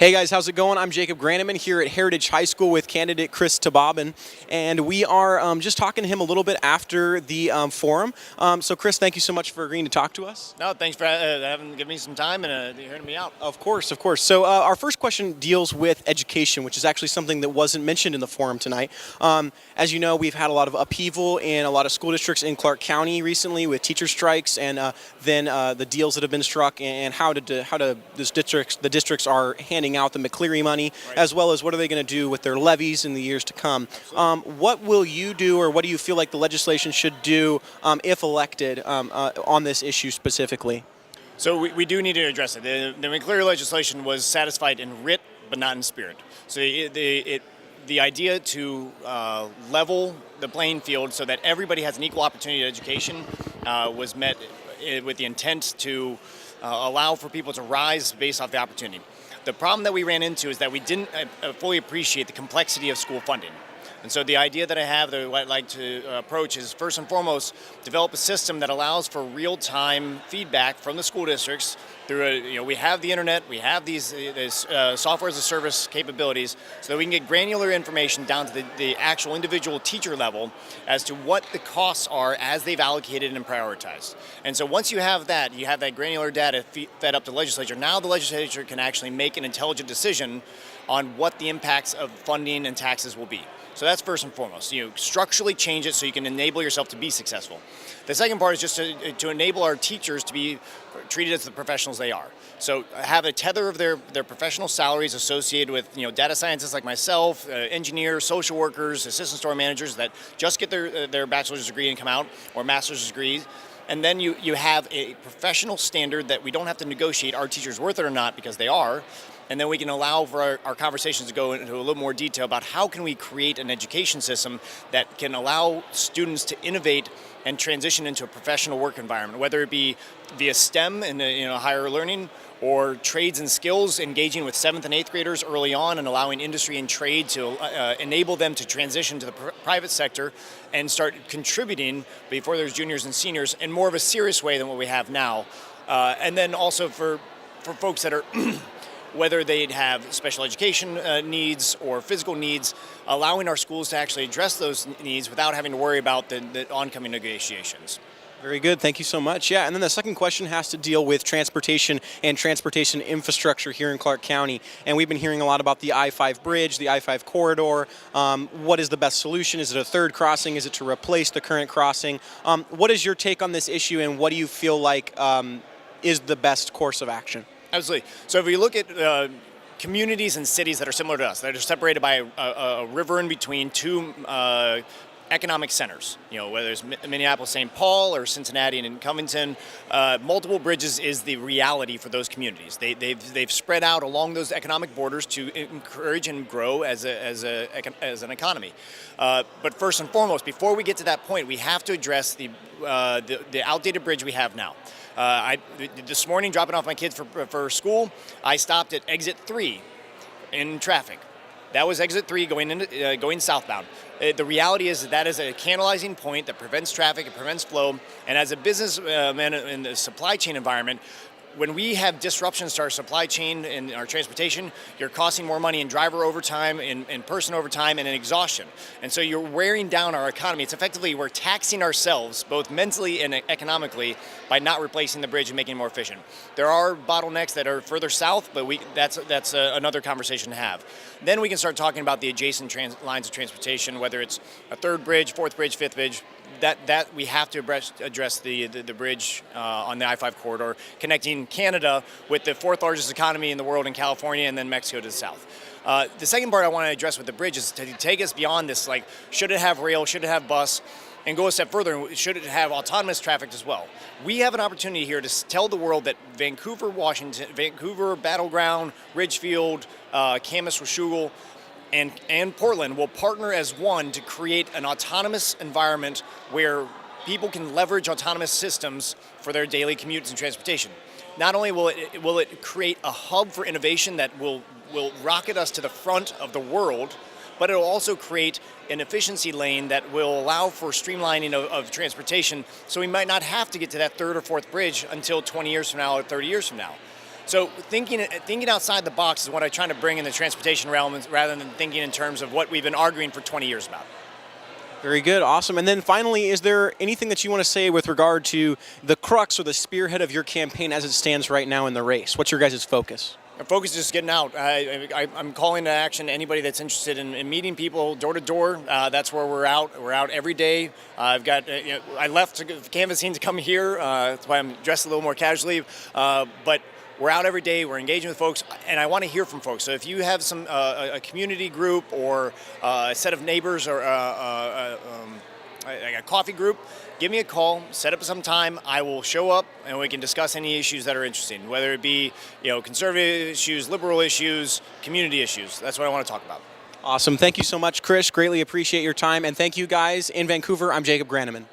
Hey guys, how's it going? I'm Jacob Granneman here at Heritage High School with candidate Chris Thobaben, and we are just talking to him a little bit after the forum. So Chris, thank you so much for agreeing to talk to us. No, thanks for giving me some time and hearing me out. Of course, of course. So our first question deals with education, which is actually something that wasn't mentioned in the forum tonight. As you know, we've had a lot of upheaval in a lot of school districts in Clark County recently with teacher strikes, and then the deals that have been struck, and how the districts are handing out the McCleary money, Right. as well as what are they going to do with their levies in the years to come. What will you do, or what do you feel like the legislation should do if elected on this issue specifically? So we do need to address it. The McCleary legislation was satisfied in writ, but not in spirit. So the idea to level the playing field so that everybody has an equal opportunity to education was met with the intent to allow for people to rise based off the opportunity. The problem that we ran into is that we didn't fully appreciate the complexity of school funding. And so the idea that I have that I'd like to approach is, first and foremost, develop a system that allows for real-time feedback from the school districts through we have the internet, we have these software as a service capabilities, so that we can get granular information down to the actual individual teacher level as to what the costs are as they've allocated and prioritized. And so once you have that granular data fed up to the legislature. Now the legislature can actually make an intelligent decision on what the impacts of funding and taxes will be. So that's first and foremost. Structurally change it so you can enable yourself to be successful. The second part is just to enable our teachers to be treated as the professionals they are. So have a tether of their professional salaries associated with data scientists like myself, engineers, social workers, assistant store managers that just get their bachelor's degree and come out, or master's degrees. And then you have a professional standard that we don't have to negotiate are teachers worth it or not, because they are. And then we can allow for our conversations to go into a little more detail about how can we create an education system that can allow students to innovate and transition into a professional work environment, whether it be via STEM and higher learning, or trades and skills, engaging with 7th and 8th graders early on and allowing industry and trade to enable them to transition to the private sector and start contributing before there's juniors and seniors in more of a serious way than what we have now. And then also for folks that are whether they'd have special education needs or physical needs, allowing our schools to actually address those needs without having to worry about the oncoming negotiations. Very good. Thank you so much. Yeah, and then the second question has to deal with transportation and transportation infrastructure here in Clark County. And we've been hearing a lot about the I-5 bridge, the I-5 corridor. What is the best solution? Is it a third crossing? Is it to replace the current crossing? What is your take on this issue, and what do you feel like is the best course of action? Absolutely. So if we look at communities and cities that are similar to us, that are separated by a river in between two economic centers, whether it's Minneapolis, St. Paul, or Cincinnati and Covington, multiple bridges is the reality for those communities. They've spread out along those economic borders to encourage and grow as an economy. But first and foremost, before we get to that point, we have to address the outdated bridge we have now. This morning, dropping off my kids for school, I stopped at exit 3 in traffic. That was exit 3 going southbound. The reality is that is a canalizing point that prevents traffic, it prevents flow, and as a businessman in the supply chain environment, when we have disruptions to our supply chain and our transportation, you're costing more money in driver overtime, in person overtime, and in exhaustion. And so you're wearing down our economy. It's effectively, we're taxing ourselves, both mentally and economically, by not replacing the bridge and making it more efficient. There are bottlenecks that are further south, but that's another conversation to have. Then we can start talking about the adjacent lines of transportation, whether it's a third bridge, fourth bridge, fifth bridge. That we have to address the bridge on the I-5 corridor, connecting Canada with the fourth largest economy in the world in California, and then Mexico to the south. The second part I want to address with the bridge is to take us beyond this, like, should it have rail, should it have bus, and go a step further, should it have autonomous traffic as well? We have an opportunity here to tell the world that Vancouver, Washington, Vancouver, Battleground, Ridgefield, Camas, Washougal, and Portland will partner as one to create an autonomous environment where people can leverage autonomous systems for their daily commutes and transportation. Not only will it create a hub for innovation that will rocket us to the front of the world, but it will also create an efficiency lane that will allow for streamlining of transportation, so we might not have to get to that third or fourth bridge until 20 years from now or 30 years from now. So thinking outside the box is what I'm trying to bring in the transportation realm, rather than thinking in terms of what we've been arguing for 20 years about. Very good, awesome. And then finally, is there anything that you want to say with regard to the crux or the spearhead of your campaign as it stands right now in the race? What's your guys' focus? Our focus is just getting out. I'm calling to action anybody that's interested in meeting people door to door. That's where we're out. We're out every day. I've got. I left canvassing to come here. That's why I'm dressed a little more casually. But we're out every day. We're engaging with folks, and I want to hear from folks. So if you have some a community group or a set of neighbors or a coffee group, give me a call, set up some time. I will show up, and we can discuss any issues that are interesting, whether it be conservative issues, liberal issues, community issues. That's what I want to talk about. Awesome. Thank you so much, Chris. Greatly appreciate your time. And thank you guys in Vancouver. I'm Jacob Granneman.